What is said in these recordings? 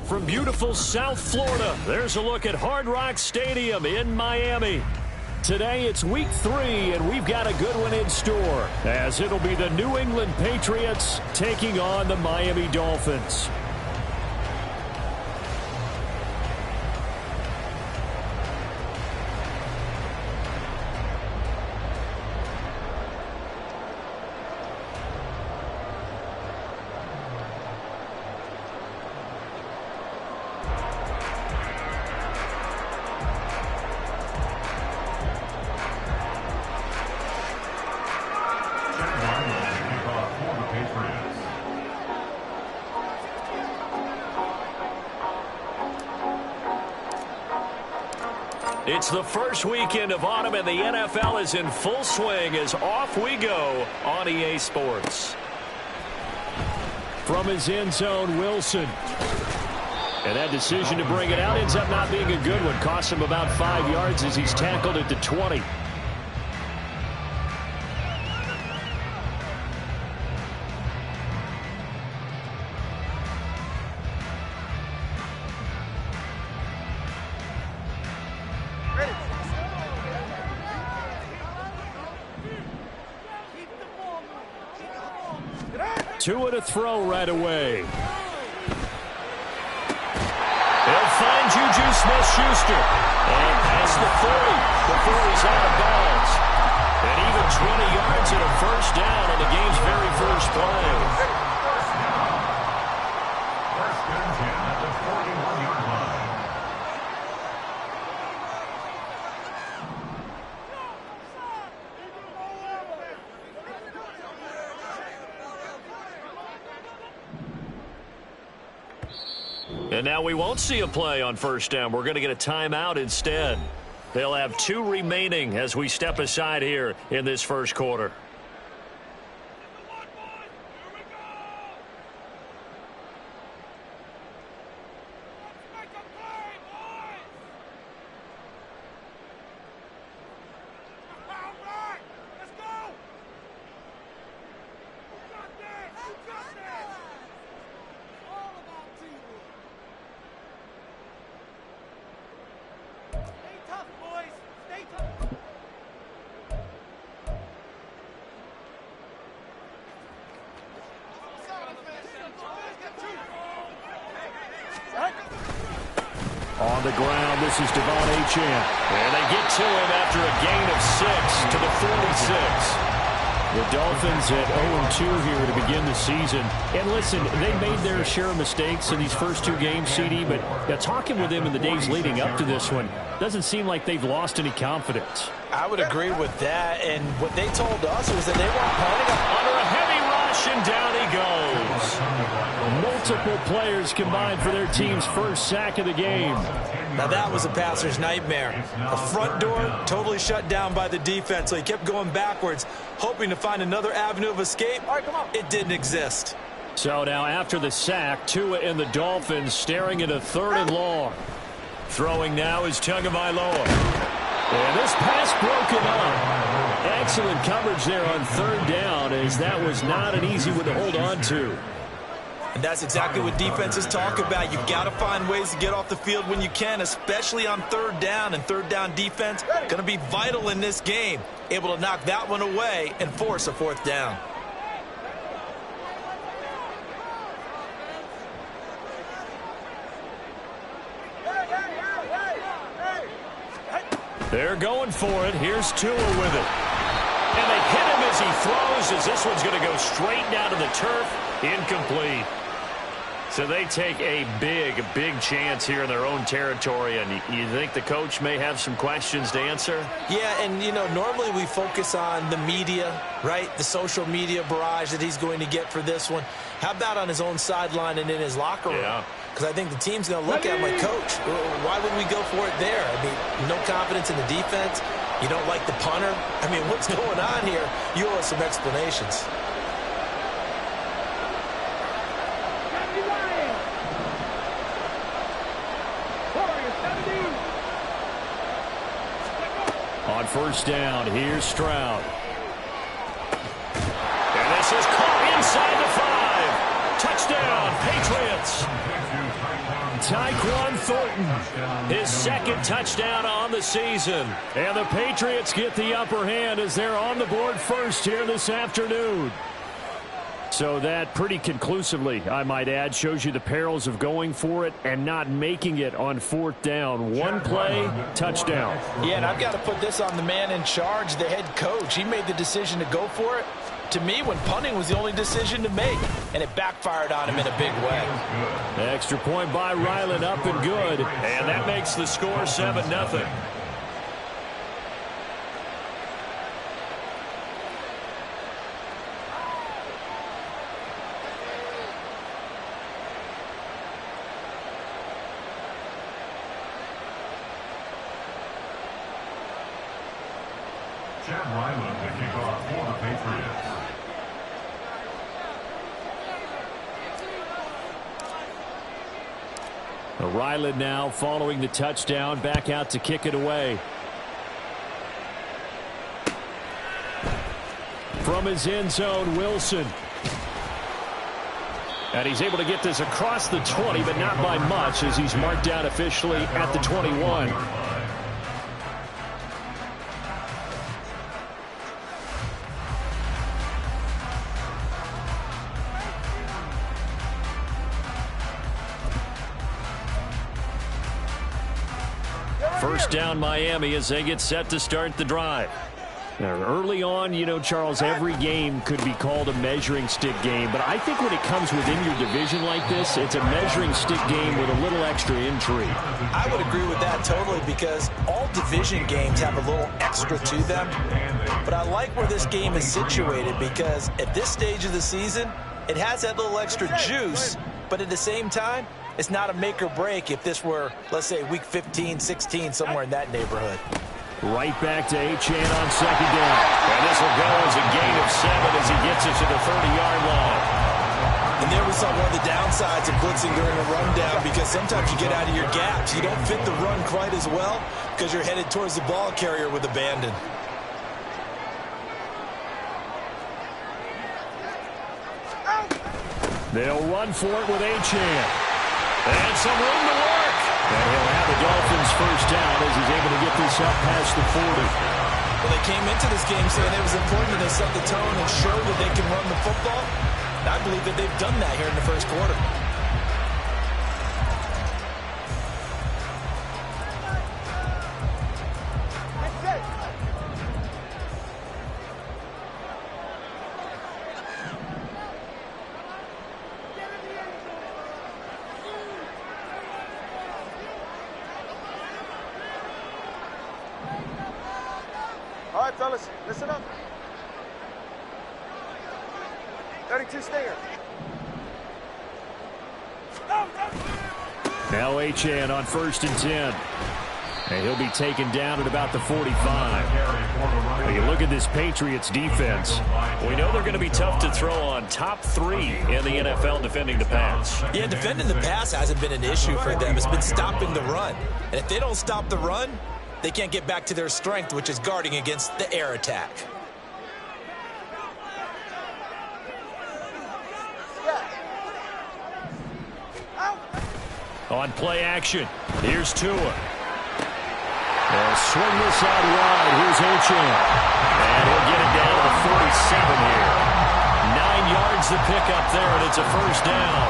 From beautiful South Florida, there's a look at Hard Rock Stadium in Miami. Today it's week 3, and we've got a good one in store, as it'll be the New England Patriots taking on the Miami Dolphins. It's the first weekend of autumn, and the NFL is in full swing as off we go on EA Sports. From his end zone, Wilson. And that decision to bring it out ends up not being a good one. Cost him about 5 yards as he's tackled at the 20. Tua to throw right away. They'll find Juju Smith-Schuster. And past the 40 before he's out of bounds. And even 20 yards and a first down on the game's very first play. First and 10 at the 41-yard line. And now we won't see a play on first down. We're going to get a timeout instead. They'll have 2 remaining as we step aside here in this first quarter. On the ground, this is Devon Achane. And they get to him after a gain of 6 to the 46. The Dolphins at 0-2 here to begin the season. And listen, they made their share of mistakes in these first 2 games, CD, but talking with them in the days leading up to this one, doesn't seem like they've lost any confidence. I would agree with that, and what they told us was that they weren't planning on under a heavy rush, and down he goes. Multiple players combined for their team's first sack of the game. Now that was a passer's nightmare. The front door totally shut down by the defense, so he kept going backwards, hoping to find another avenue of escape. All right, come on. It didn't exist. So now after the sack, Tua and the Dolphins staring at a 3rd and long. Throwing now is Tagovailoa. And this pass broken up. Excellent coverage there on 3rd down, as that was not an easy one to hold on to. And that's exactly what defenses talk about. You've got to find ways to get off the field when you can, especially on 3rd down. And 3rd down defense going to be vital in this game. Able to knock that one away and force a 4th down. They're going for it. Here's Tua with it. And they hit him as he throws, as this one's going to go straight down to the turf. Incomplete. So they take a big chance here in their own territory, and you think the coach may have some questions to answer? Yeah, and, you know, normally we focus on the media, right? The social media barrage that he's going to get for this one. How about on his own sideline and in his locker room? Yeah. Because I think the team's going to look at him like, Coach, why would we go for it there? I mean, no confidence in the defense. You don't like the punter. I mean, what's going on here? You owe us some explanations. On first down, here's Stroud. And this is caught inside the 5. Touchdown, Patriots. Tyquan Thornton, his second touchdown on the season. And the Patriots get the upper hand as they're on the board first here this afternoon. So that pretty conclusively, I might add, shows you the perils of going for it and not making it on fourth down. One play, touchdown. Yeah, and I've got to put this on the man in charge, the head coach. He made the decision to go for it. To me, when punting was the only decision to make, and it backfired on him in a big way. Extra point by Ryland, up and good. And that makes the score 7-0. Chad Ryland to kick off for the Patriots. Ryland now following the touchdown, back out to kick it away. From his end zone, Wilson. And he's able to get this across the 20, but not by much, as he's marked down officially at the 21. First down, Miami, as they get set to start the drive. Now, early on, you know, Charles, every game could be called a measuring stick game. But I think when it comes within your division like this, it's a measuring stick game with a little extra intrigue. I would agree with that totally, because all division games have a little extra to them. But I like where this game is situated, because at this stage of the season, it has that little extra juice. But at the same time, it's not a make or break if this were, let's say, week 15, 16, somewhere in that neighborhood. Right back to Achane on second down. And this will go as a gain of 7 as he gets it to the 30-yard line. And there we saw one of the downsides of blitzing during a rundown, because sometimes you get out of your gaps. You don't fit the run quite as well because you're headed towards the ball carrier with abandon. They'll run for it with Achane. And some room to work. And he'll have the Dolphins first down as he's able to get this up past the 40. Well, they came into this game saying it was important that they set the tone and show that they can run the football. And I believe that they've done that here in the first quarter. All right, fellas, listen up. 32 Stinger. Now Achane on 1st and 10. And he'll be taken down at about the 45. When you look at this Patriots defense, we know they're going to be tough to throw on. Top 3 in the NFL defending the pass. Yeah, defending the pass hasn't been an issue for them. It's been stopping the run. And if they don't stop the run, they can't get back to their strength, which is guarding against the air attack. On play action, here's Tua. They'll swing this out wide. Here's Achane. And he'll get it down to the 47 here. 9 yards the pickup there, and it's a first down.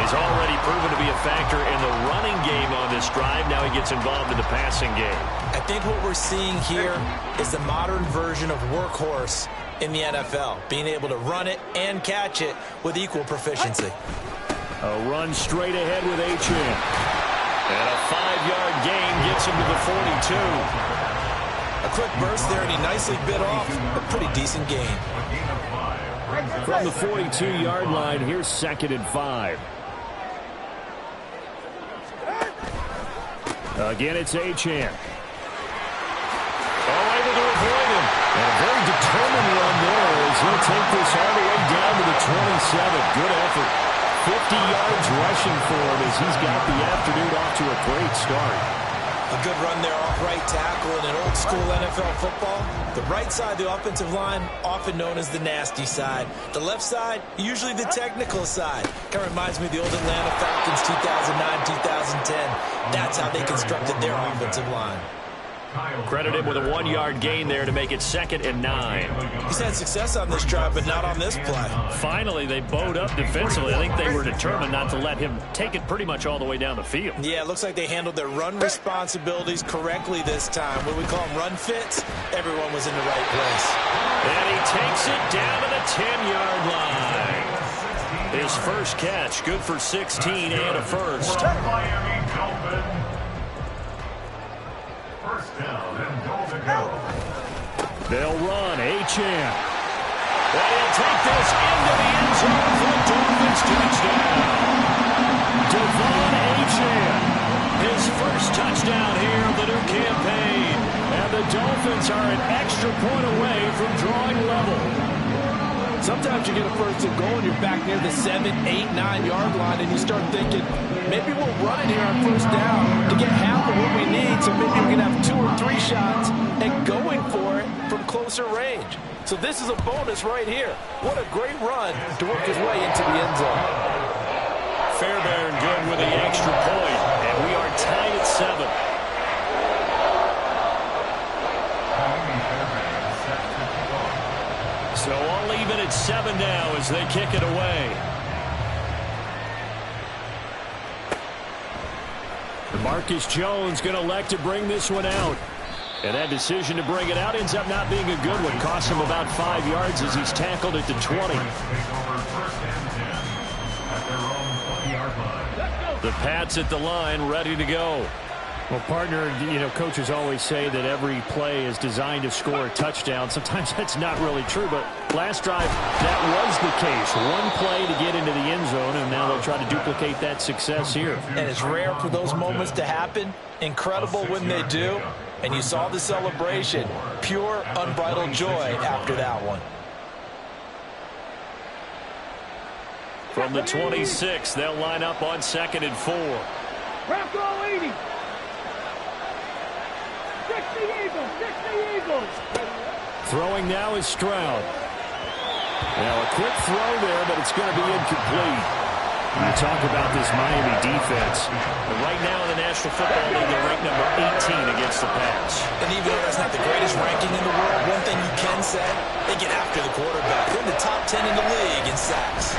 He's already proven to be a factor in the running game on this drive. Now he gets involved in the passing game. I think what we're seeing here is the modern version of workhorse in the NFL, being able to run it and catch it with equal proficiency. A run straight ahead with Achane. And a 5-yard gain gets him to the 42. A quick burst there, and he nicely bit off a pretty decent gain. From the 42-yard line, here's 2nd and 5. Again, it's Achane. Oh, able to avoid him. And a very determined run there as he'll take this all the way down to the 27. Good effort. 50 yards rushing for him as he's got the afternoon off to a great start. A good run there off right tackle in an old school NFL football. The right side, the offensive line, often known as the nasty side. The left side, usually the technical side. Kind of reminds me of the old Atlanta Falcons 2009, 2010. That's how they constructed their offensive line. Credited with a 1-yard gain there to make it 2nd and 9. He's had success on this drive, but not on this play. Finally, they bowed up defensively. I think they were determined not to let him take it pretty much all the way down the field. Yeah, it looks like they handled their run responsibilities correctly this time. What we call them run fits, everyone was in the right place. And he takes it down to the 10-yard line. His first catch, good for 16 and a first. Miami Dolphins. First down and goal to go. They'll run. Achane. And he'll take this into the end zone for the Dolphins touchdown. Devon Achane. His first touchdown here of the new campaign. And the Dolphins are an extra point away from drawing level. Sometimes you get a first and goal and you're back near the 7, 8, 9-yard line and you start thinking, maybe we'll run it here on first down to get half of what we need, so maybe we can have 2 or 3 shots and going for it from closer range. So this is a bonus right here. What a great run to work his way into the end zone. Fairbairn good with the extra point, and we are tied at 7. So all even at 7 now as they kick it away. Marcus Jones going to elect to bring this one out. And that decision to bring it out ends up not being a good one. Cost him about 5 yards as he's tackled at the 20. The Pats at the line, ready to go. Well, partner, coaches always say that every play is designed to score a touchdown. Sometimes that's not really true, but last drive, that was the case. One play to get into the end zone, and now they'll try to duplicate that success here. And it's rare for those moments to happen. Incredible when they do. And you saw the celebration. Pure, unbridled joy after that one. From the 26, they'll line up on 2nd and 4. Bronco 80. 60 Eagles, 60 Eagles. Throwing now is Stroud. Now a quick throw there, but it's going to be incomplete. You talk about this Miami defense. Right now in the National Football League, they're ranked number 18 against the pass. And even though that's not the greatest ranking in the world, one thing you can say, they get after the quarterback. They're in the top 10 in the league in sacks.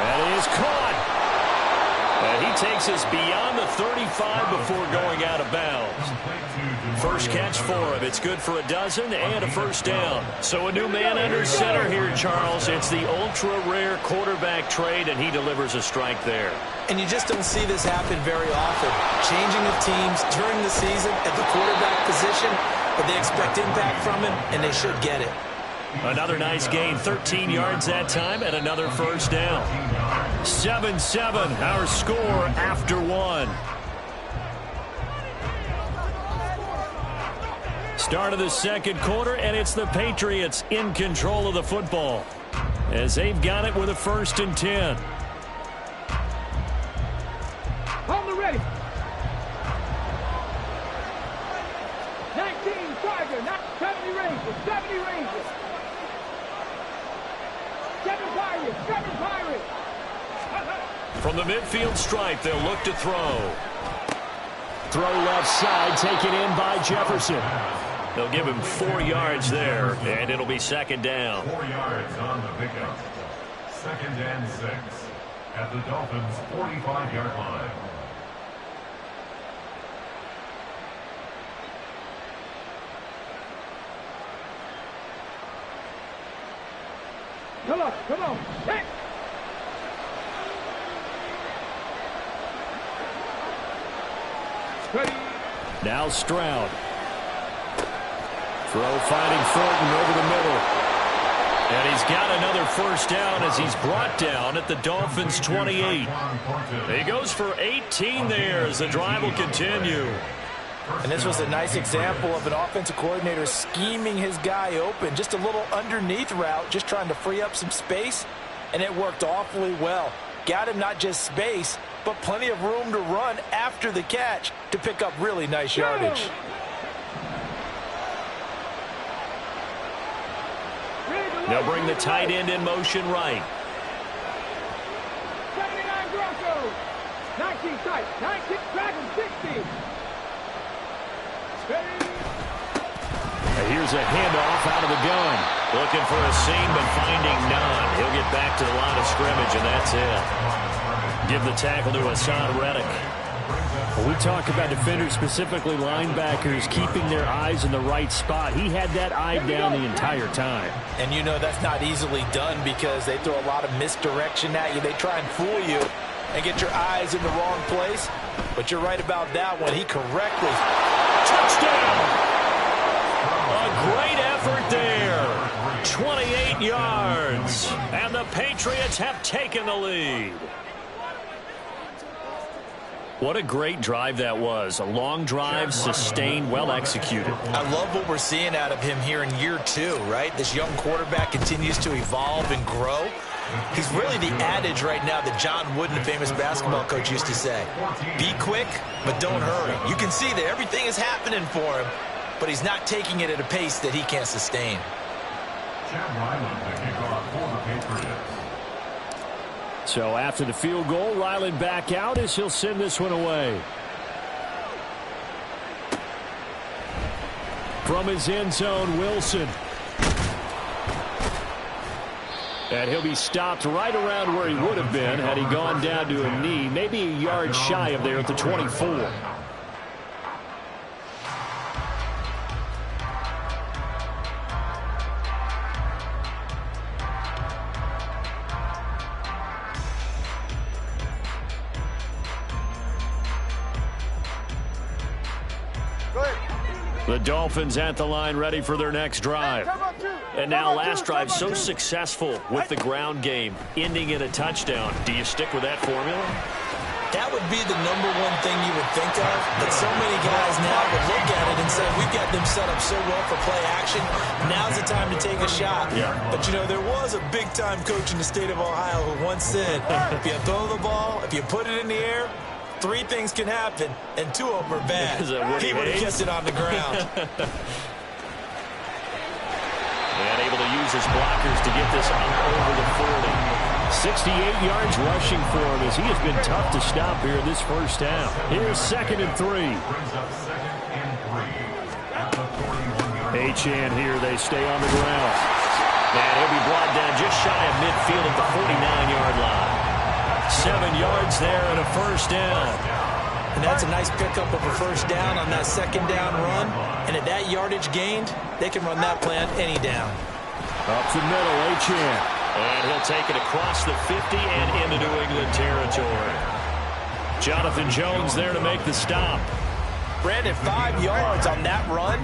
That is caught. And he takes us beyond the 35 before going out of bounds. First catch for him. It's good for a dozen and a first down. So a new man under center here, Charles. It's the ultra-rare quarterback trade, and he delivers a strike there. And you just don't see this happen very often. Changing of teams during the season at the quarterback position, but they expect impact from him, and they should get it. Another nice gain, 13 yards that time, and another first down. 7-7, our score after 1. Start of the second quarter, and it's the Patriots in control of the football as they've got it with a 1st and 10. On the ready. 19 Tiger, not 70 Rangers, 70 Rangers. 7 Pirates, 7 Pirates. From the midfield stripe, they'll look to throw. Throw left side, taken in by Jefferson. They'll give him 4 yards there, and it'll be 2nd down. 4 yards on the pickup. 2nd and 6 at the Dolphins' 45-yard line. Come on, come on. Hey. Ready. Now Stroud. Throw finding Thornton over the middle. And he's got another first down as he's brought down at the Dolphins' 28. He goes for 18 there as the drive will continue. And this was a nice example of an offensive coordinator scheming his guy open. Just a little underneath route, just trying to free up some space, and it worked awfully well. Got him not just space, but plenty of room to run after the catch to pick up really nice yardage. They'll bring the tight end in motion right. 79 Broncos. 19 tight. 19 Dragons. 60. Here's a handoff out of the gun. Looking for a seam, but finding none. He'll get back to the line of scrimmage, and that's it. Give the tackle to Hassan Reddick. Well, we talk about defenders, specifically linebackers, keeping their eyes in the right spot. He had that eye down the entire time. And you know that's not easily done because they throw a lot of misdirection at you. They try and fool you and get your eyes in the wrong place. But you're right about that one. He correctly. Touchdown! A great effort there. 28 yards. And the Patriots have taken the lead. What a great drive that was. A long drive, sustained, well executed. I love what we're seeing out of him here in year 2, right? This young quarterback continues to evolve and grow. He's really the adage right now that John Wooden, the famous basketball coach, used to say. Be quick, but don't hurry. You can see that everything is happening for him, but he's not taking it at a pace that he can't sustain. Chad Ryland to kick off for the Patriots. So after the field goal, Ryland back out as he'll send this one away. From his end zone, Wilson. And he'll be stopped right around where he would have been had he gone down to a knee, maybe a yard shy of there at the 24. The Dolphins at the line ready for their next drive. And now last drive so successful with the ground game, ending in a touchdown. Do you stick with that formula? That would be the number one thing you would think of, but so many guys now would look at it and say, we've got them set up so well for play action, now's the time to take a shot. Yeah. But, you know, there was a big-time coach in the state of Ohio who once said, if you throw the ball, if you put it in the air, 3 things can happen, and 2 of them are bad. He would have kept it on the ground. And able to use his blockers to get this over the 40. 68 yards rushing for him as he has been tough to stop here in this first half. Here's 2nd and 3. Brings up 2nd and 3 at the 41-yard line. Achane here, they stay on the ground. And he'll be brought down just shy of midfield at the 49-yard line. 7 yards there and a first down. And that's a nice pickup of a first down on that 2nd down run. And at that yardage gained, they can run that plan any down. Up the middle, Achane. And he'll take it across the 50 and into New England territory. Jonathan Jones there to make the stop. Brandon, 5 yards on that run.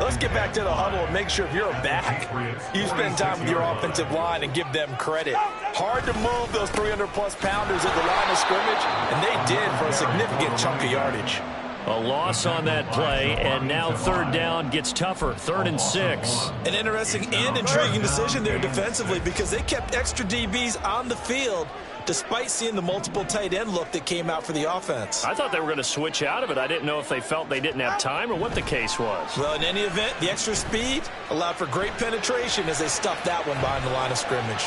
Let's get back to the huddle and make sure if you're a back, you spend time with your offensive line and give them credit. Hard to move those 300-plus pounders at the line of scrimmage, and they did for a significant chunk of yardage. A loss on that play, and now 3rd down gets tougher. 3rd and 6. An interesting and intriguing decision there defensively because they kept extra DBs on the field despite seeing the multiple tight end look that came out for the offense. I thought they were going to switch out of it. I didn't know if they felt they didn't have time or what the case was. Well, in any event, the extra speed allowed for great penetration as they stuffed that one behind the line of scrimmage.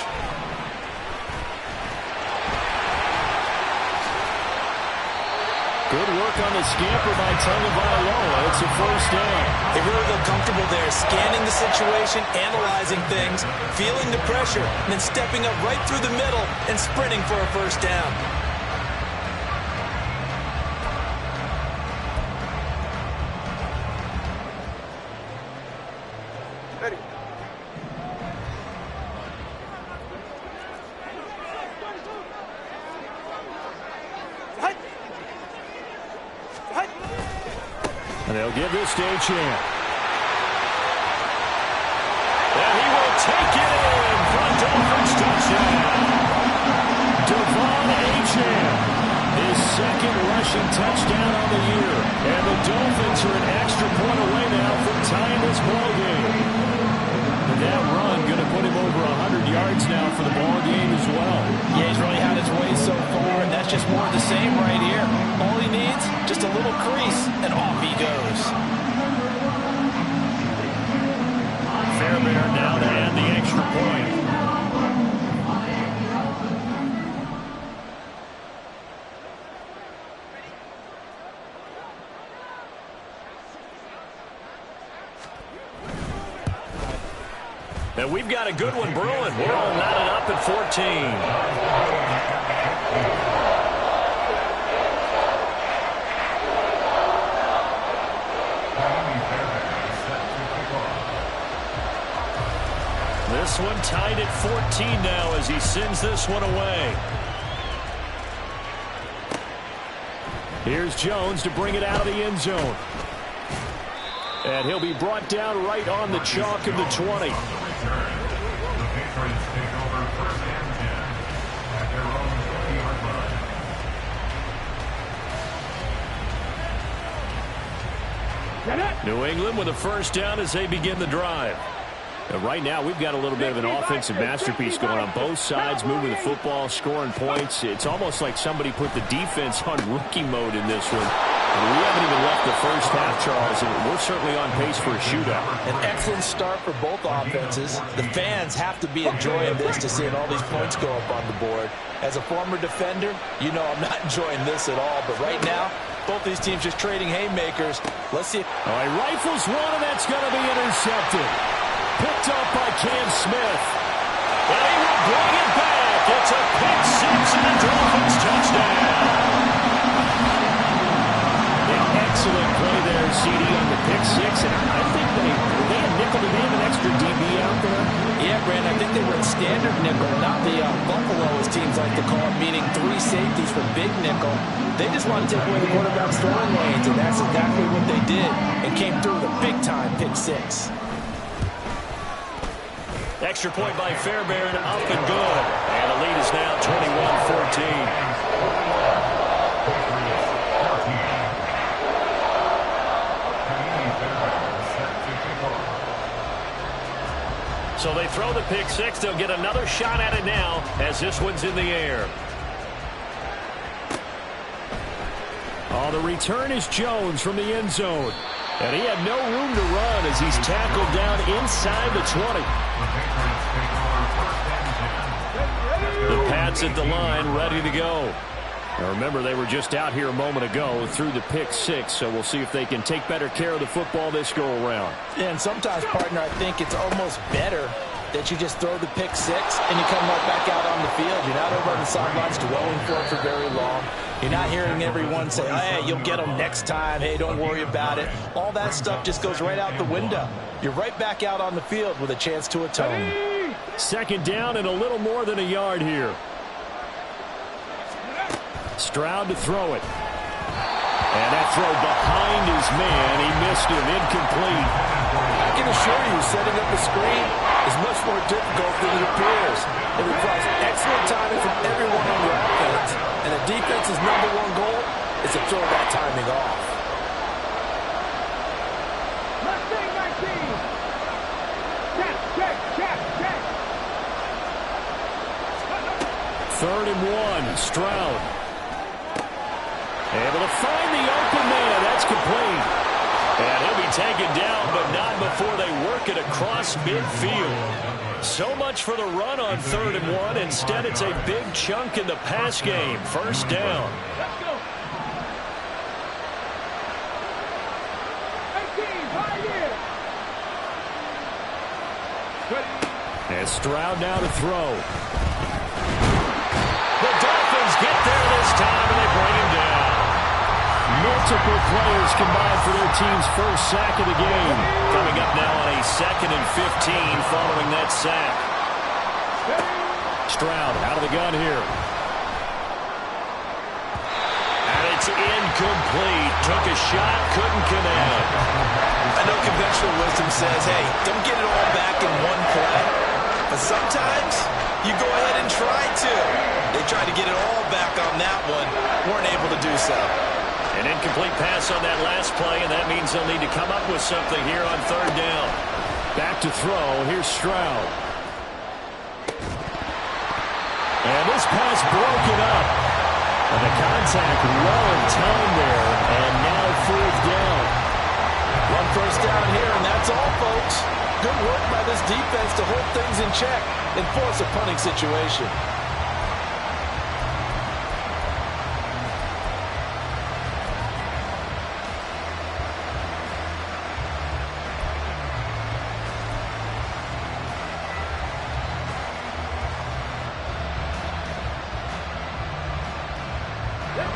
Good work on the scamper by Tagovailoa. It's a first down. They really look comfortable there, scanning the situation, analyzing things, feeling the pressure, and then stepping up right through the middle and sprinting for a first down. Ready. And they'll give this to Achane. And he will take it in for a Dolphins touchdown. Devon Achane, his 2nd rushing touchdown on the year. And the Dolphins are an extra point away now from tying this ball game. And that run going to put him over 100 yards now for the ball game as well. Yeah, he's really had his way so far, and that's just more of the same right here. All he needs, just a little crease, and off he goes. Fairbairn now to add the extra point. And we've got a good one brewing. We're all knotted up at 14. This one tied at 14 now as he sends this one away. Here's Jones to bring it out of the end zone. And he'll be brought down right on the chalk of the 20. The Patriots take over 1st and 10 at their own 20-yard line. New England with a first down as they begin the drive. And right now, we've got a little bit of an offensive masterpiece going on both sides, moving the football, scoring points. It's almost like somebody put the defense on rookie mode in this one. And we haven't even left the first half, Charles, and we're certainly on pace for a shootout. An excellent start for both offenses. The fans have to be enjoying this to seeing all these points go up on the board. As a former defender, you know I'm not enjoying this at all. But right now, both these teams just trading haymakers. Let's see. All right, rifles one, and that's going to be intercepted. Picked up by Cam Smith. And he will bring it back. It's a pick six and a Dolphins touchdown. Excellent play there, CD, on the pick six. And I think they had nickel. Did they have an extra DB out there? Yeah, Brandon, I think they were in standard nickel, not the Buffalo, as teams like to call it, meaning 3 safeties for big nickel. They just want to take away the quarterback's throwing lanes, and that's exactly what they did and came through with a big-time pick six. Extra point by Fairbairn, up and good. And the lead is now 21-14. So they throw the pick six. They'll get another shot at it now as this one's in the air. On the return is Jones from the end zone. And he had no room to run as he's tackled down inside the 20. The Pats at the line, ready to go. Now remember, they were just out here a moment ago through the pick six, so we'll see if they can take better care of the football this go-around. Yeah, and sometimes, partner, I think it's almost better that you just throw the pick six and you come right back out on the field. You're not over on the sidelines dwelling for it for very long. You're not hearing everyone say, hey, you'll get them next time. Hey, don't worry about it. All that stuff just goes right out the window. You're right back out on the field with a chance to atone. Second down and a little more than a yard here. Stroud to throw it. And that throw behind his man. He missed it. Incomplete. I can assure you, setting up a screen is much more difficult than it appears. It requires excellent timing from everyone on the offense. And the defense's #1 goal is to throw that timing off. Third and 1. Stroud. Able to find the open man. That's complete. And he'll be taken down, but not before they work it across midfield. So much for the run on 3rd and 1. Instead, it's a big chunk in the pass game. First down. Let's go. 18, right here. And Stroud now to throw. The Dolphins get there this time, and they bring him down. Multiple players combined for their team's first sack of the game. Coming up now on a 2nd and 15 following that sack. Stroud out of the gun here. And it's incomplete. Took a shot, couldn't connect. I know conventional wisdom says, hey, don't get it all back in one play. But sometimes you go ahead and try to. They tried to get it all back on that one. Weren't able to do so. An incomplete pass on that last play, and that means they'll need to come up with something here on 3rd down. Back to throw. Here's Stroud. And this pass broken up. And the contact well in time there, and now 4th down. One first down here, and that's all, folks. Good work by this defense to hold things in check and force a punting situation.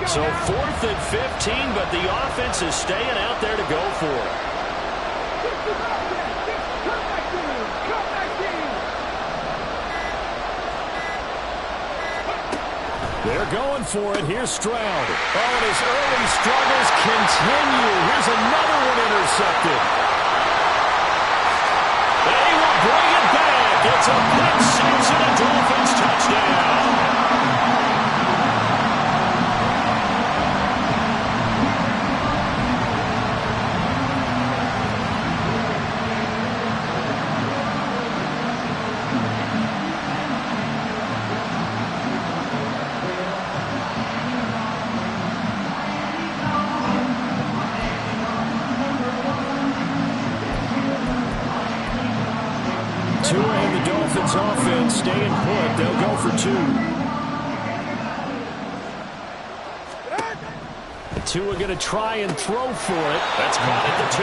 So 4th and 15, but the offense is staying out there to go for it. They're going for it. Here's Stroud. Oh, and his early struggles continue. Here's another one intercepted. They will bring it back. It's a pick six and a Dolphins touchdown. Tua and the Dolphins offense staying put. They'll go for 2. Tua going to try and throw for it. That's caught at the 2.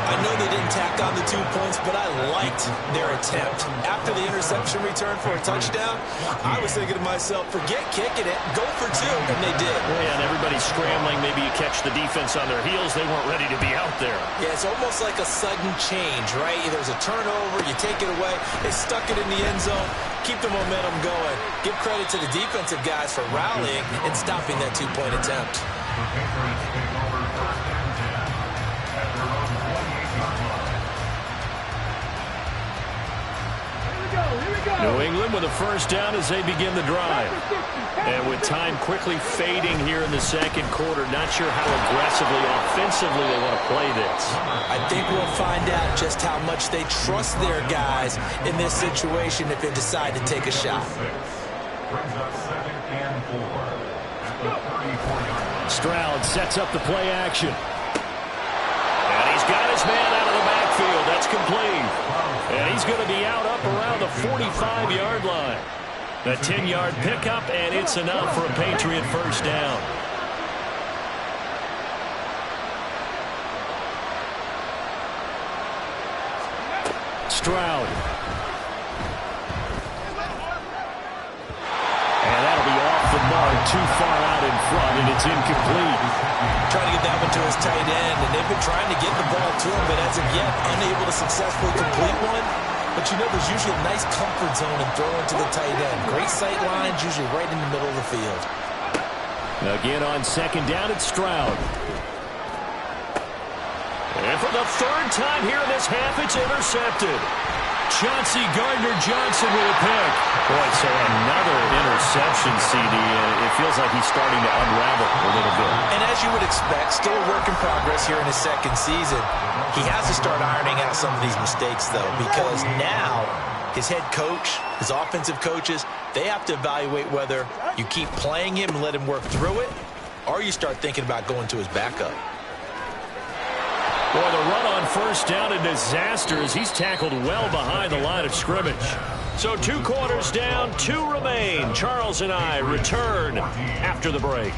I know they didn't tack on the 2 points, but I liked their attempt. After the interception return for a touchdown, I was thinking to myself, forget kicking it, go for 2, and they did. Yeah, and everybody's scrambling. Maybe you catch the defense on their heels. They weren't ready to be out there. Yeah, it's almost like a sudden change, right? There's a turnover, you take it away, they stuck it in the end zone, keep the momentum going. Give credit to the defensive guys for rallying and stopping that 2-point attempt. The Patriots take over 1st and 10 at their own 28-yard line. New England with a first down as they begin the drive. And with time quickly fading here in the second quarter, not sure how aggressively, offensively they want to play this. I think we'll find out just how much they trust their guys in this situation if they decide to take a shot. Brings up 2nd and 4 at the 34-yard line. Stroud sets up the play action. And he's got his man out of the backfield. That's complete. And he's going to be out up around the 45-yard line. A 10-yard pickup, and it's enough for a Patriot first down. Stroud. And that'll be off the mark, too far out in front, and it's incomplete. Trying to get that one to his tight end, and they've been trying to get the ball to him, but as of yet, unable to successfully complete one. But you know, there's usually a nice comfort zone in throwing to the tight end. Great sight lines, usually right in the middle of the field. Again on second down, it's Stroud. And for the 3rd time here in this half, it's intercepted. Chauncey Gardner-Johnson with a pick. Boy, so another interception, CD, and it feels like he's starting to unravel a little bit. And as you would expect, still a work in progress here in his second season. He has to start ironing out some of these mistakes, though, because now his head coach, his offensive coaches, they have to evaluate whether you keep playing him and let him work through it, or you start thinking about going to his backup. Boy, the run on first down, a disaster as he's tackled well behind the line of scrimmage. So 2 quarters down, 2 remain. Charles and I return after the break.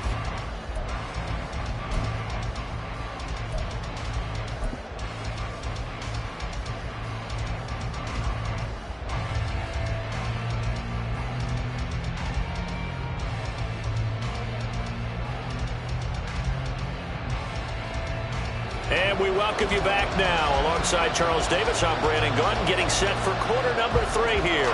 And we welcome you back now. Alongside Charles Davis, I'm Brandon Gunn, getting set for quarter number 3 here.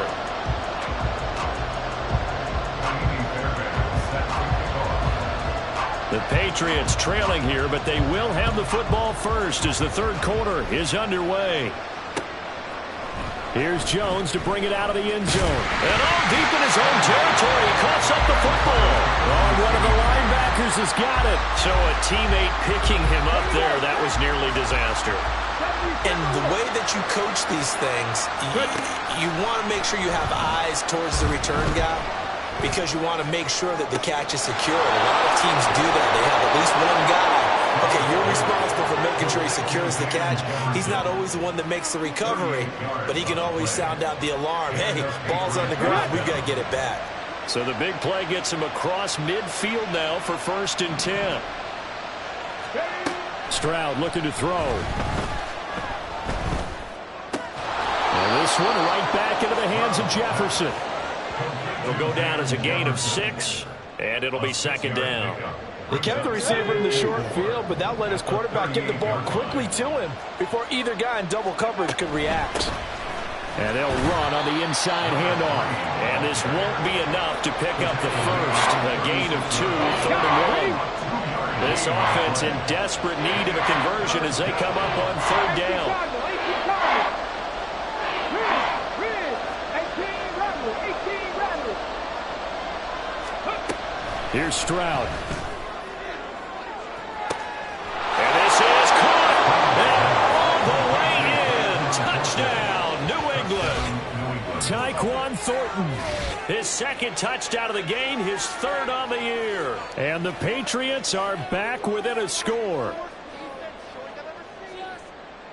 The Patriots trailing here, but they will have the football first as the 3rd quarter is underway. Here's Jones to bring it out of the end zone. And all deep in his own territory, he coughs up the football. Oh, one of the linebackers has got it. So a teammate picking him up there, that was nearly disaster. And the way that you coach these things, you want to make sure you have eyes towards the return guy. because you want to make sure that the catch is secured. A lot of teams do that. They have at least one guy. Okay, you're responsible for making sure he secures the catch. He's not always the one that makes the recovery, but he can always sound out the alarm. Hey, ball's on the ground. We've got to get it back. So the big play gets him across midfield now for 1st and 10. Stroud looking to throw. And this one right back into the hands of Jefferson. It'll go down as a gain of 6, and it'll be 2nd down. They kept the receiver in the short field, but that let his quarterback get the ball quickly to him before either guy in double coverage could react. And they'll run on the inside handoff. And this won't be enough to pick up the first. A gain of 2, 3rd and 1. This offense in desperate need of a conversion as they come up on 3rd down. Here's Stroud. And this is caught. And all the way in. Touchdown, New England. Tyquan Thornton. His 2nd touchdown of the game, his 3rd on the year. And the Patriots are back within a score.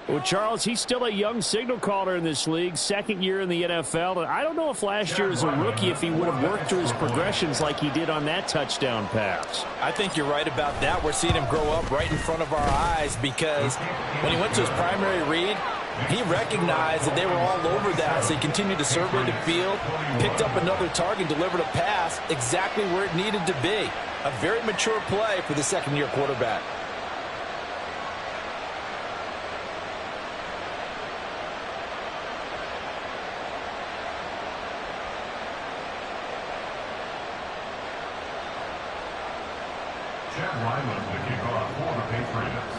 Well, Charles, he's still a young signal caller in this league, 2nd year in the NFL. And I don't know if last year as a rookie if he would have worked through his progressions like he did on that touchdown pass. I think you're right about that. We're seeing him grow up right in front of our eyes because when he went to his primary read, he recognized that they were all over that, so he continued to survey the field, picked up another target, delivered a pass exactly where it needed to be. A very mature play for the 2nd-year quarterback. Chad Ryland to kick off for the Patriots.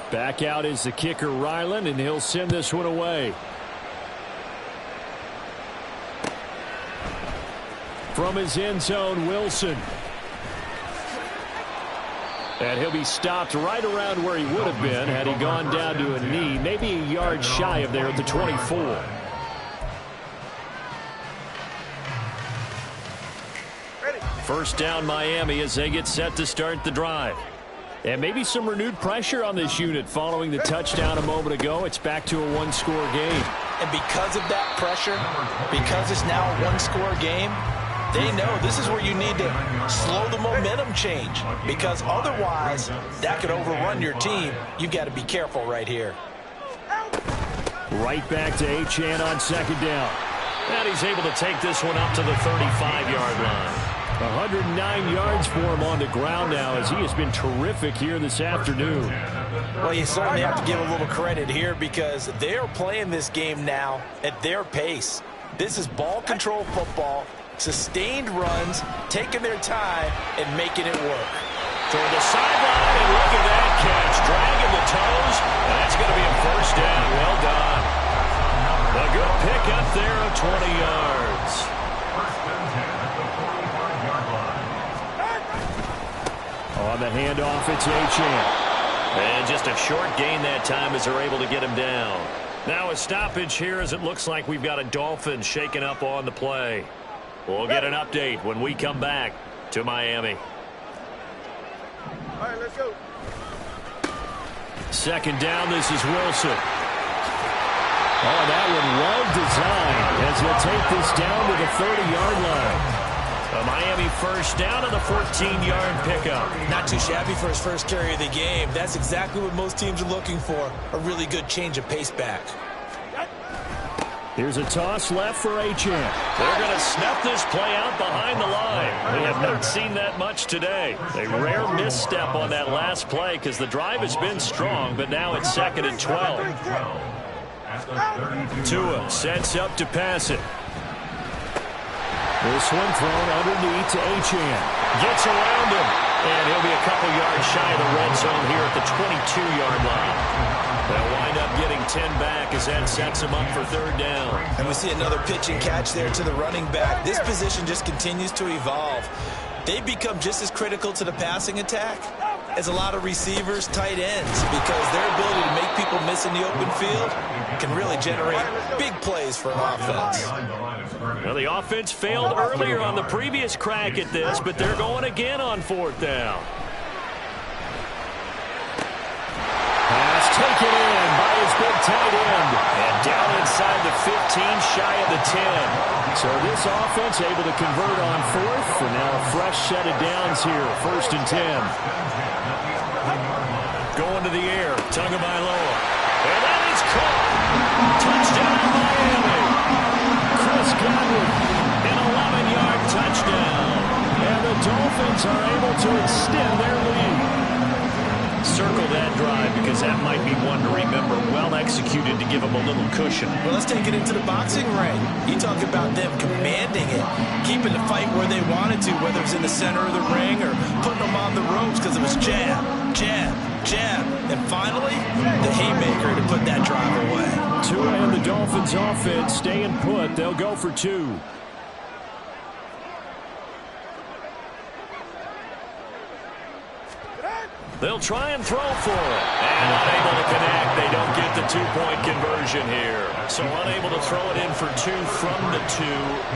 Back out is the kicker, Ryland, and he'll send this one away. From his end zone, Wilson. And he'll be stopped right around where he would have been had he gone down to a knee, maybe a yard shy of there at the 24. First down, Miami, as they get set to start the drive. And maybe some renewed pressure on this unit following the touchdown a moment ago. It's back to a one-score game. And because of that pressure, because it's now a one-score game, they know this is where you need to slow the momentum change. Because otherwise, that could overrun your team. You've got to be careful right here. Right back to Achane on 2nd down. And he's able to take this one up to the 35-yard line. 109 yards for him on the ground now as he has been terrific here this afternoon. Well, you certainly have to give a little credit here because they're playing this game now at their pace. This is ball control football, sustained runs, taking their time and making it work. Toward the sideline, and look at that catch. Dragging the toes, and that's going to be a 1st down. Well done. A good pick up there of 20 yards. 1st and 10 at the 45-yard line. On the handoff, it's Achane. And just a short gain that time as they're able to get him down. Now a stoppage here as it looks like we've got a Dolphin shaking up on the play. We'll get an update when we come back to Miami. All right, let's go. 2nd down, this is Wilson. Oh, that one well designed as he'll take this down to the 30-yard line. A Miami 1st down on the 14-yard pickup. Not too shabby for his first carry of the game. That's exactly what most teams are looking for, a really good change of pace back. Here's a toss left for Achane. They're going to snuff this play out behind the line. We have not seen that much today. A rare misstep on that last play because the drive has been strong, but now it's 2nd and 12. Tua sets up to pass it. This one thrown underneath to Achane. Gets around him, and he'll be a couple yards shy of the red zone here at the 22-yard line. They'll wind up getting 10 back as that sets him up for 3rd down. And we see another pitch and catch there to the running back. This position just continues to evolve. They've become just as critical to the passing attack as a lot of receivers, tight ends, because their ability to make people miss in the open field can really generate big plays for an offense. Well, the offense failed earlier on the previous crack at this, but they're going again on 4th down. Pass taken in by his big tight end. And down inside the 15, shy of the 10. So this offense able to convert on 4th, and now a fresh set of downs here, 1st and 10. Going to the air, Tagovailoa. And that is caught. Touchdown, Miami. Chris Godwin, an 11-yard touchdown. And the Dolphins are able to extend their lead. Circle that drive because that might be one to remember. Well executed to give them a little cushion. Well, let's take it into the boxing ring. You talk about them commanding it, keeping the fight where they wanted to, whether it's in the center of the ring or putting them on the ropes because it was jab, jab, jab. And finally, the haymaker to put that drive away. Tua and the Dolphins offense staying put. They'll go for 2. They'll try and throw for it. And unable to connect. They don't get the 2-point conversion here. So unable to throw it in for 2 from the 2.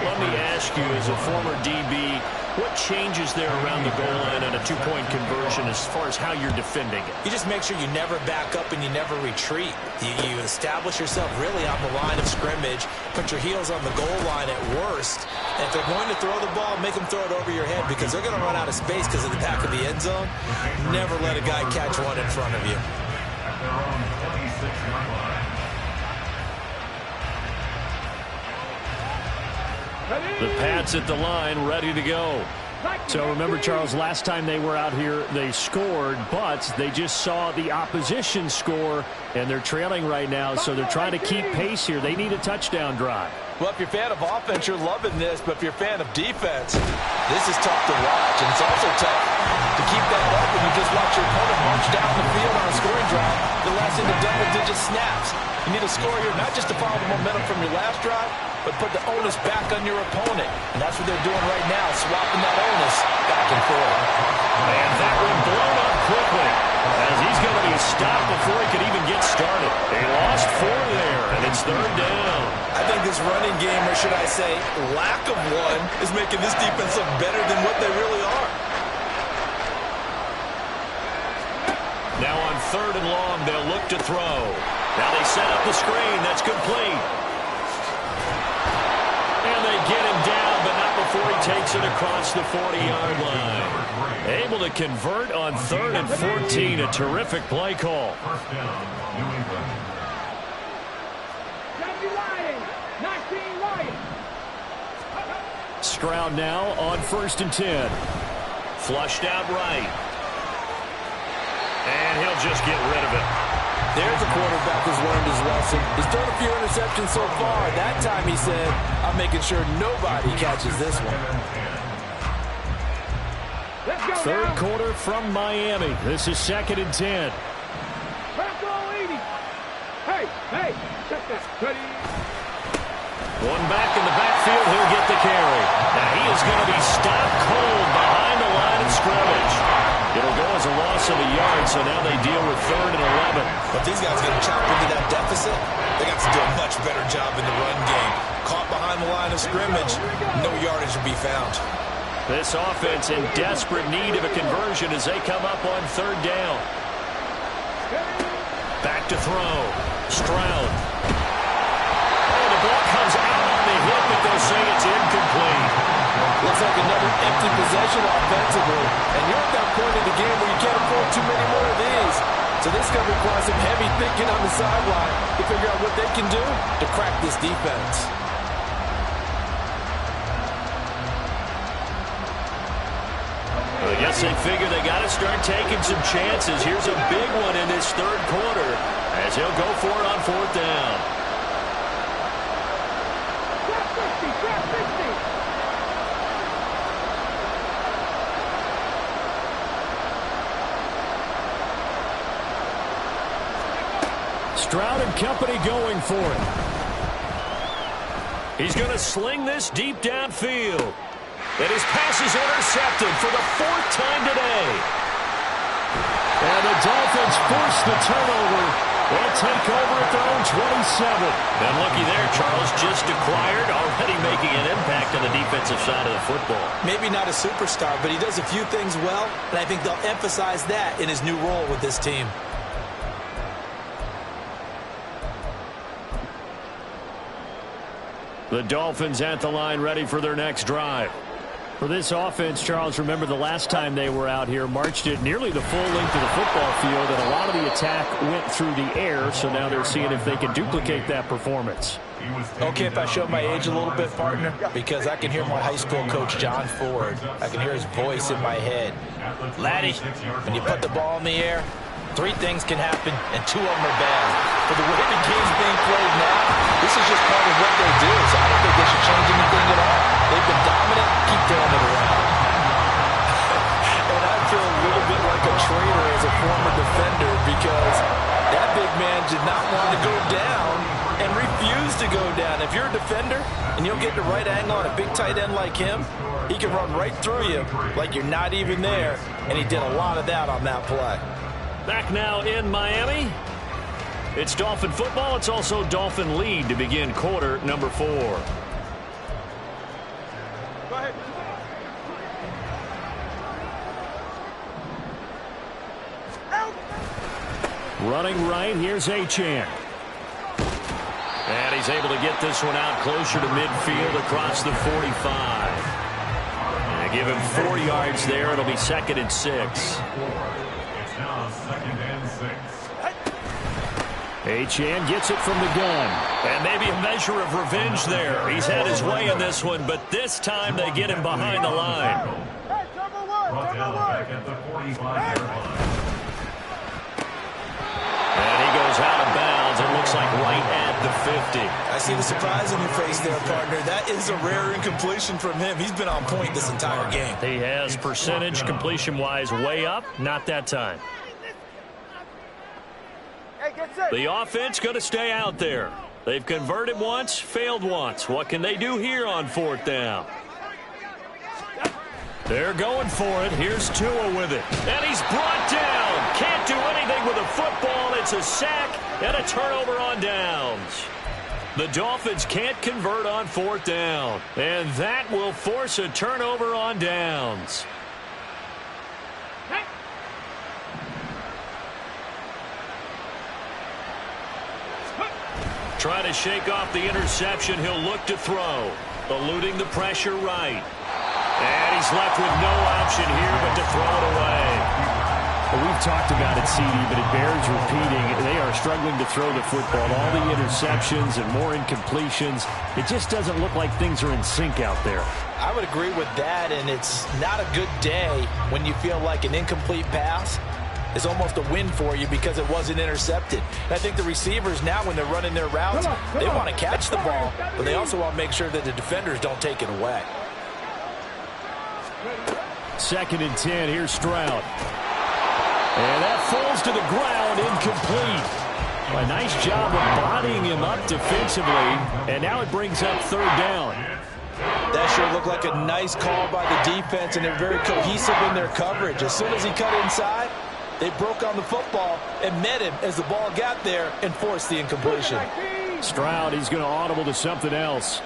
Let me ask you, as a former DB, what changes there around the goal line on a 2-point conversion as far as how you're defending it? You just make sure you never back up and you never retreat. You establish yourself really on the line of scrimmage, put your heels on the goal line at worst. And if they're going to throw the ball, make them throw it over your head because they're going to run out of space because of the back of the end zone. Never let a guy catch one in front of you. At their own 26-yard line. The Pats at the line, ready to go. So remember, Charles, last time they were out here, they scored, but they just saw the opposition score, and they're trailing right now, so they're trying to keep pace here. They need a touchdown drive. Well, if you're a fan of offense, you're loving this, but if you're a fan of defense, this is tough to watch, and it's also tough to keep that up when you just watch your opponent march down the field on a scoring drive that lasts into double-digit snaps. You need a score here, not just to follow the momentum from your last drive, but put the onus back on your opponent. And that's what they're doing right now, swapping that onus back and forth. And that one blown up quickly, as he's going to be stopped before he could even get started. They lost 4 there, and it's 3rd down. I think this running game, or should I say lack of one, is making this defense look better than what they really are. Now on 3rd and long, they'll look to throw. Now they set up the screen. That's complete. And they get him down, but not before he takes it across the 40-yard line. Able to convert on 3rd and 14. A terrific play call. First down, New England. Stroud now on 1st and 10. Flushed out right. And he'll just get rid of it. There's a quarterback who's learned his lesson. He's thrown a few interceptions so far. That time he said, I'm making sure nobody catches this one. 3rd quarter from Miami. This is 2nd and 10. Hey, check that. Ready? One back in the backfield, he'll get the carry. Now he is going to be stopped cold behind the line of scrimmage. It'll go as a loss of a yard, so now they deal with 3rd and 11. But these guys going to chop into that deficit. They got to do a much better job in the run game. Caught behind the line of scrimmage, no yardage will be found. This offense in desperate need of a conversion as they come up on 3rd down. Back to throw. Stroud. Oh, the ball comes out on the hit, but they'll say it's incomplete. Looks like another empty possession offensively. And you're at that point in the game where you can't afford too many more of these. So this is going to require some heavy thinking on the sideline to figure out what they can do to crack this defense. I guess they figure they got to start taking some chances. Here's a big one in this 3rd quarter as he'll go for it on 4th down. Stroud and company going for it. He's going to sling this deep downfield. And his pass is intercepted for the 4th time today. And the Dolphins force the turnover They'll take over at their own 27. And looky there, Charles, just acquired, already making an impact on the defensive side of the football. Maybe not a superstar, but he does a few things well, and I think they'll emphasize that in his new role with this team. The Dolphins at the line, ready for their next drive. For this offense, Charles, remember the last time they were out here, marched it nearly the full length of the football field, and a lot of the attack went through the air, so now they're seeing if they can duplicate that performance. Okay, if I show my age a little bit, partner, because I can hear my high school coach, John Ford. I can hear his voice in my head. Laddie, when you put the ball in the air, 3 things can happen, and 2 of them are bad. For the way the game's being played now, this is just part of what they do, so I don't think they should change anything at all. They've been dominant. Keep throwing it around. And I feel a little bit like a traitor as a former defender because that big man did not want to go down and refused to go down. If you're a defender and you'll get the right angle on a big tight end like him, he can run right through you like you're not even there, and he did a lot of that on that play. Back now in Miami. It's Dolphin football. It's also Dolphin lead to begin quarter number 4. Go ahead. Running right, here's Achane. And he's able to get this one out closer to midfield across the 45. And give him 4 yards there. It'll be 2nd and 6. It's now 2nd and 6. Achane gets it from the gun. And maybe a measure of revenge there. He's had his way in this one, but this time they get him behind the line. Hey, Brought down back at the 45-yard line. And he goes out of bounds. It looks like right at the 50. I see the surprise in your face there, partner. That is a rare incompletion from him. He's been on point this entire game. He has percentage completion-wise way up. Not that time. Hey, get set. The offense going to stay out there. They've converted once, failed once. What can they do here on 4th down? They're going for it. Here's Tua with it. And he's brought down. Can't do anything with a football. It's a sack and a turnover on downs. The Dolphins can't convert on 4th down. And that will force a turnover on downs. Trying to shake off the interception. He'll look to throw. Eluding the pressure right. And he's left with no option here but to throw it away. Well, we've talked about it, CD, but it bears repeating. They are struggling to throw the football. All the interceptions and more incompletions. It just doesn't look like things are in sync out there. I would agree with that, and it's not a good day when you feel like an incomplete pass is almost a win for you because it wasn't intercepted. And I think the receivers now, when they're running their routes, they want to catch the ball, but they also want to make sure that the defenders don't take it away. 2nd and 10. Here's Stroud. And that falls to the ground, incomplete. A nice job of bodying him up defensively, and now it brings up 3rd down. That sure looked like a nice call by the defense, and they're very cohesive in their coverage. As soon as he cut inside, they broke on the football and met him as the ball got there and forced the incompletion. Stroud, he's going to audible to something else.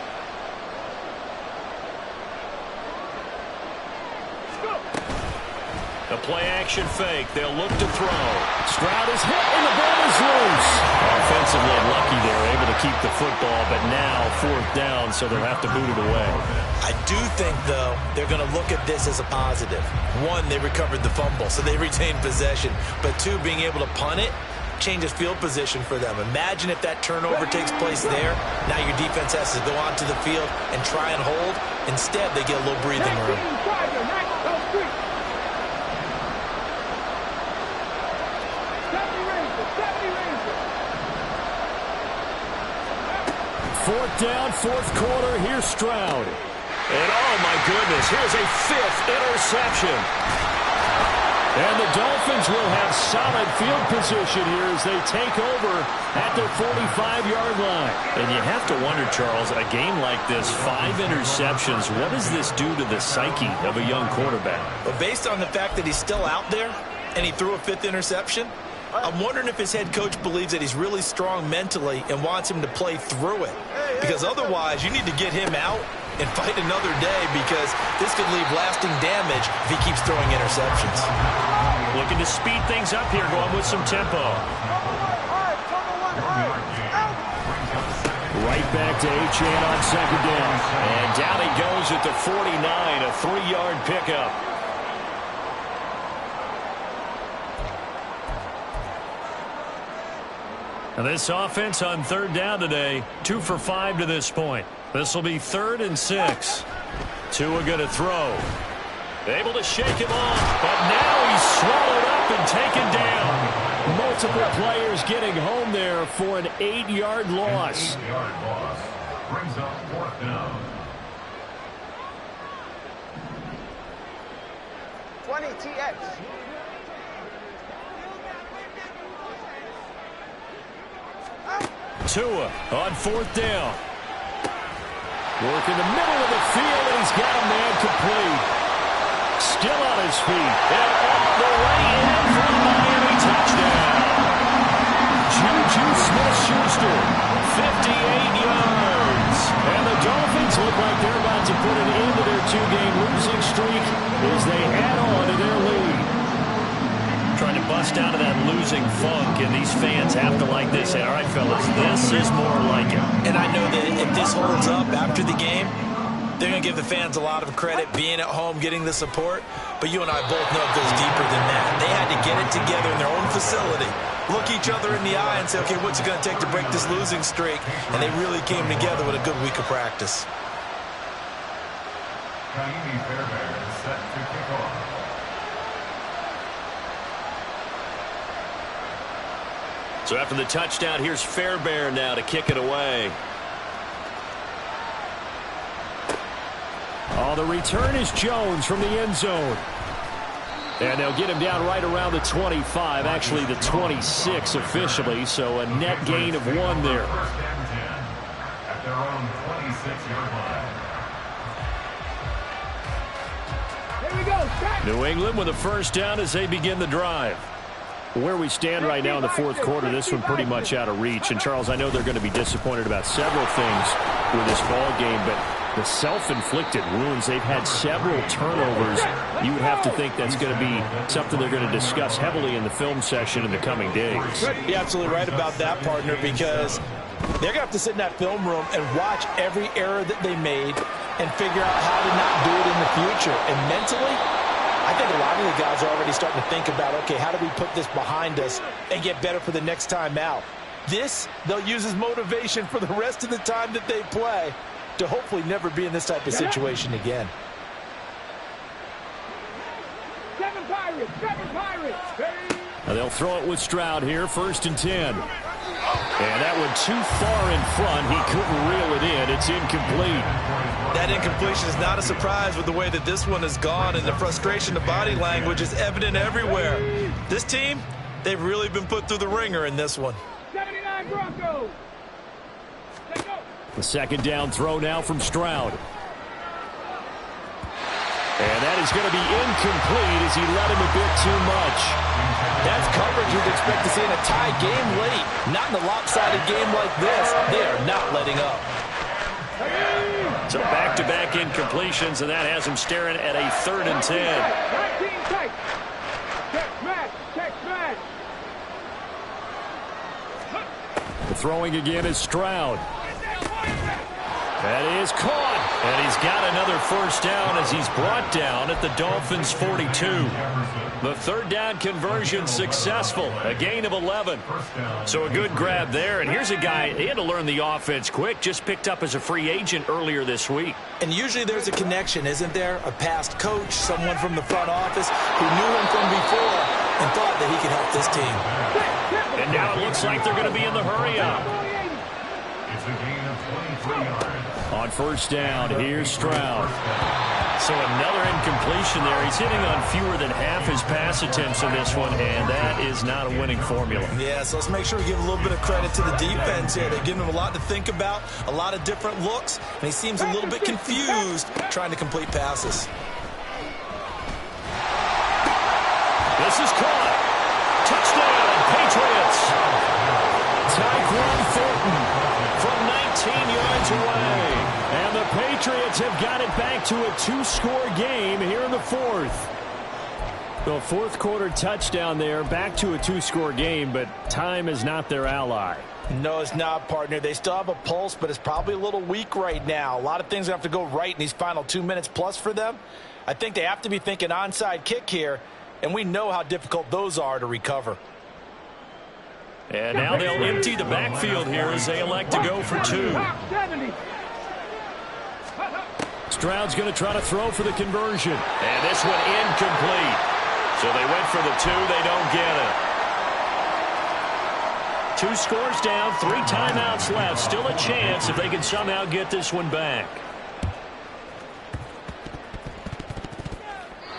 A play-action fake. They'll look to throw. Stroud is hit, and the ball is loose. Offensively lucky they're able to keep the football, but now 4th down, so they'll have to boot it away. I do think, though, they're going to look at this as a positive. 1, they recovered the fumble, so they retained possession. But 2, being able to punt it changes field position for them. Imagine if that turnover takes place there. Now your defense has to go onto the field and try and hold. Instead, they get a little breathing room. 4th down, 4th quarter. Here's Stroud. And oh my goodness, here's a 5th interception. And the Dolphins will have solid field position here as they take over at their 45-yard line. And you have to wonder, Charles, a game like this, 5 interceptions, what does this do to the psyche of a young quarterback? But based on the fact that he's still out there and he threw a 5th interception, I'm wondering if his head coach believes that he's really strong mentally and wants him to play through it. Because otherwise, you need to get him out and fight another day, because this could leave lasting damage if he keeps throwing interceptions. Looking to speed things up here, going with some tempo. Right back to Achane on second down. And down he goes at the 49, a 3-yard pickup. Now this offense on third down today, 2 for 5 to this point. This will be 3rd and 6. Tua going to throw. Able to shake him off, but now he's swallowed up and taken down. Multiple players getting home there for an 8-yard loss. 8-yard loss brings up 4th down. 20 TX. Tua on 4th down. Work in the middle of the field, and he's got a man complete. Still on his feet, and all the way in for a Miami touchdown. Juju Smith-Schuster, 58 yards. And the Dolphins look like they're about to put an end to their 2-game losing streak as they add on to their lead. Trying to bust out of that losing funk, and these fans have to like this. Say, all right, fellas, this is more like it. And I know that if this holds up after the game, they're going to give the fans a lot of credit, being at home, getting the support. But you and I both know it goes deeper than that. They had to get it together in their own facility, look each other in the eye and say, okay, what's it going to take to break this losing streak? And they really came together with a good week of practice. Ka'imi Fairbairn is set to kick off. So after the touchdown, here's Fairbairn now to kick it away. Oh, the return is Jones from the end zone. And they'll get him down right around the 25, actually the 26 officially, so a net gain of 1 there. 1st and 10 at their own 26-yard line. Here we go. Back. New England with a 1st down as they begin the drive. Where we stand right now in the 4th quarter, this one pretty much out of reach. And, Charles, I know they're going to be disappointed about several things with this ball game, but the self-inflicted wounds, they've had several turnovers. You would have to think that's going to be something they're going to discuss heavily in the film session in the coming days. You're absolutely right about that, partner, because they're going to have to sit in that film room and watch every error that they made and figure out how to not do it in the future. And mentally, I think a lot of the guys are already starting to think about, okay, how do we put this behind us and get better for the next time out? This, they'll use as motivation for the rest of the time that they play to hopefully never be in this type of situation again. 7 Pirates. 7 Pirates. Now they'll throw it with Stroud here, 1st and 10. And that one too far in front. He couldn't reel it in. It's incomplete. That incompletion is not a surprise with the way that this one has gone, and the frustration of body language is evident everywhere. This team, they've really been put through the ringer in this one. 79 Broncos. Let's go. The 2nd down throw now from Stroud. And that is going to be incomplete as he let him a bit too much. That's coverage you'd expect to see in a tie game late. Not in a lopsided game like this. They are not letting up. So back-to-back incompletions, and that has him staring at a 3rd and 10. 19 tight. Check smash. Check smash. The throwing again is Stroud. That is caught, and he's got another 1st down as he's brought down at the Dolphins' 42. The 3rd down conversion successful, a gain of 11. So a good grab there, and here's a guy, he had to learn the offense quick, just picked up as a free agent earlier this week. And usually there's a connection, isn't there? A past coach, someone from the front office who knew him from before and thought that he could help this team. And now it looks like they're going to be in the hurry-up. It's a gain of 23 yards. On 1st down, here's Stroud. So another incompletion there. He's hitting on fewer than half his pass attempts in this one, and that is not a winning formula. Yeah, so let's make sure we give a little bit of credit to the defense here. They've given him a lot to think about, a lot of different looks, and he seems a little bit confused trying to complete passes. This is caught. Touchdown, Patriots have got it back to a 2-score game here in the fourth. The fourth quarter touchdown there, back to a 2-score game, but time is not their ally. No, it's not, partner. They still have a pulse, but it's probably a little weak right now. A lot of things have to go right in these final 2 minutes plus for them. I think they have to be thinking onside kick here, and we know how difficult those are to recover. And now they'll empty the backfield here as they elect to go for 2. Stroud's going to try to throw for the conversion. And this one incomplete. So they went for the 2. They don't get it. 2 scores down, 3 timeouts left. Still a chance if they can somehow get this one back.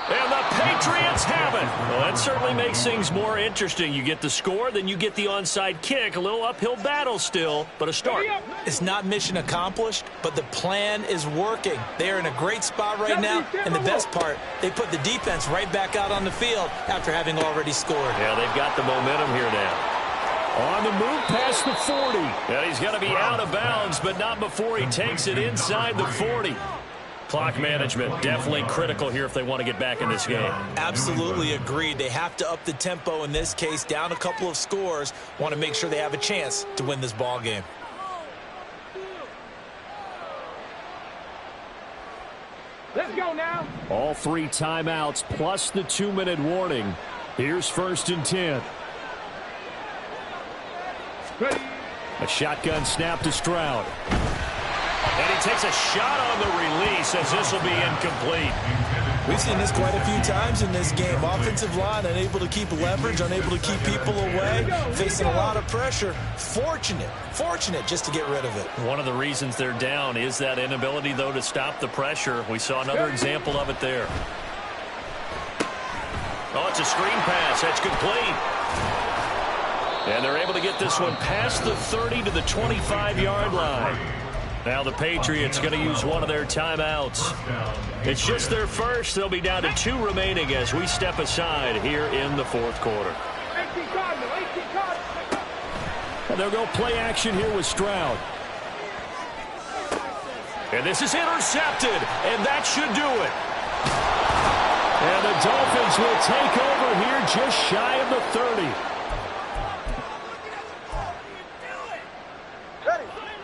And the Patriots have it. Well, that certainly makes things more interesting. You get the score, then you get the onside kick. A little uphill battle still, but a start. It's not mission accomplished, but the plan is working. They are in a great spot right now, and the best part, they put the defense right back out on the field after having already scored. Yeah, they've got the momentum here now. On the move past the 40. And he's going to be out of bounds, but not before he takes it inside the 40. Clock management definitely critical here if they want to get back in this game. Absolutely agreed. They have to up the tempo in this case, down a couple of scores. Want to make sure they have a chance to win this ball game. Let's go now. All 3 timeouts plus the 2-minute warning. Here's 1st and 10. Ready. A shotgun snap to Stroud. And he takes a shot on the release as this will be incomplete. We've seen this quite a few times in this game. Offensive line unable to keep leverage, unable to keep people away, facing a lot of pressure. Fortunate just to get rid of it. One of the reasons they're down is that inability, though, to stop the pressure. We saw another example of it there. Oh, it's a screen pass. That's complete. And they're able to get this one past the 30 to the 25-yard line. Now the Patriots going to use one of their timeouts. It's just their first. They'll be down to 2 remaining as we step aside here in the fourth quarter. And they'll go play action here with Stroud. And this is intercepted, and that should do it. And the Dolphins will take over here just shy of the 30.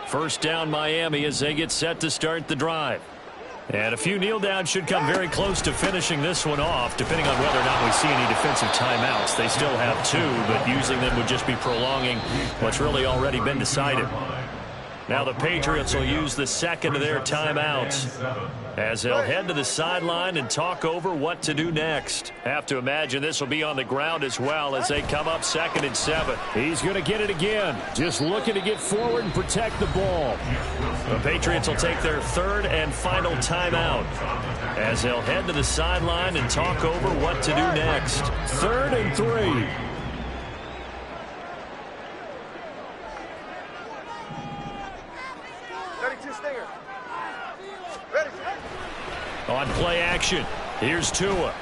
First down Miami as they get set to start the drive. And a few kneel downs should come very close to finishing this one off, depending on whether or not we see any defensive timeouts. They still have 2, but using them would just be prolonging what's really already been decided. Now the Patriots will use the second of their timeouts as they'll head to the sideline and talk over what to do next. Have to imagine this will be on the ground as well as they come up 2nd and 7. He's going to get it again. Just looking to get forward and protect the ball. The Patriots will take their 3rd and final timeout as they'll head to the sideline and talk over what to do next. 3rd and 3. On play action, here's Tua. Able to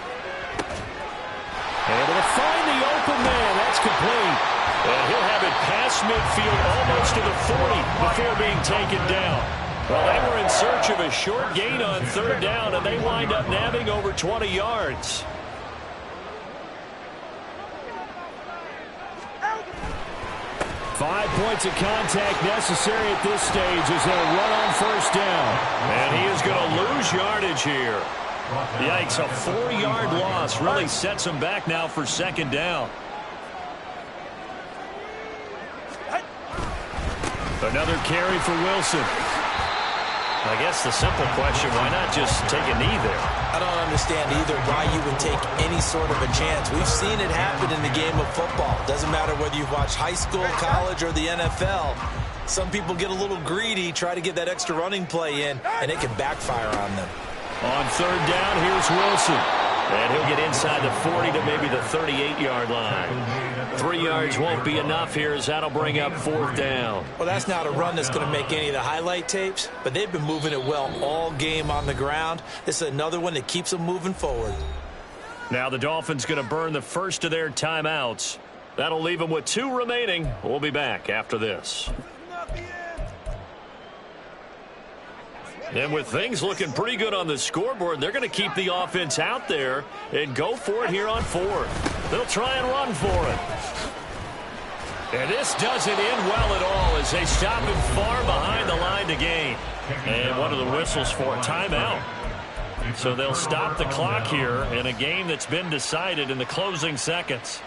find the open man. That's complete. And he'll have it past midfield almost to the 40 before being taken down. Well, they were in search of a short gain on 3rd down, and they wind up nabbing over 20 yards. Five points of contact necessary at this stage as they'll run on 1st down. And he is going to lose yardage here. Yikes, a 4-yard loss really sets him back now for 2nd down. Another carry for Wilson. I guess the simple question, why not just take a knee there? I don't understand either why you would take any sort of a chance. We've seen it happen in the game of football. Doesn't matter whether you've watched high school, college, or the NFL. Some people get a little greedy, try to get that extra running play in, and it can backfire on them. On 3rd down, here's Wilson. And he'll get inside the 40 to maybe the 38-yard line. 3 yards won't be enough here as that'll bring up 4th down. Well, that's not a run that's going to make any of the highlight tapes, but they've been moving it well all game on the ground. This is another one that keeps them moving forward. Now the Dolphins going to burn the first of their timeouts. That'll leave them with 2 remaining. We'll be back after this. And with things looking pretty good on the scoreboard, they're going to keep the offense out there and go for it here on fourth. They'll try and run for it. And this doesn't end well at all as they stop him far behind the line to gain. And one of the whistles for a timeout. So they'll stop the clock here in a game that's been decided in the closing seconds.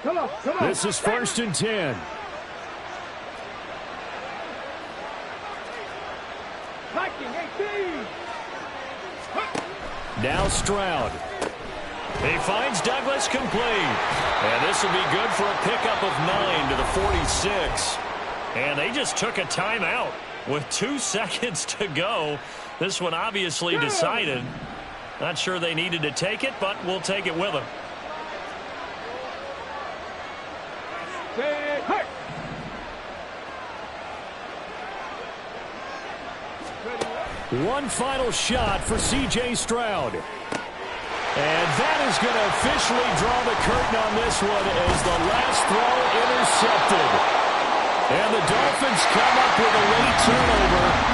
Come on. This is 1st and 10. Viking 18. Now Stroud. He finds Douglas complete. And this will be good for a pickup of 9 to the 46. And they just took a timeout with 2 seconds to go. This one obviously decided. Not sure they needed to take it, but we'll take it with them. Hey. One final shot for C.J. Stroud. And that is going to officially draw the curtain on this one as the last throw intercepted. And the Dolphins come up with a late turnover.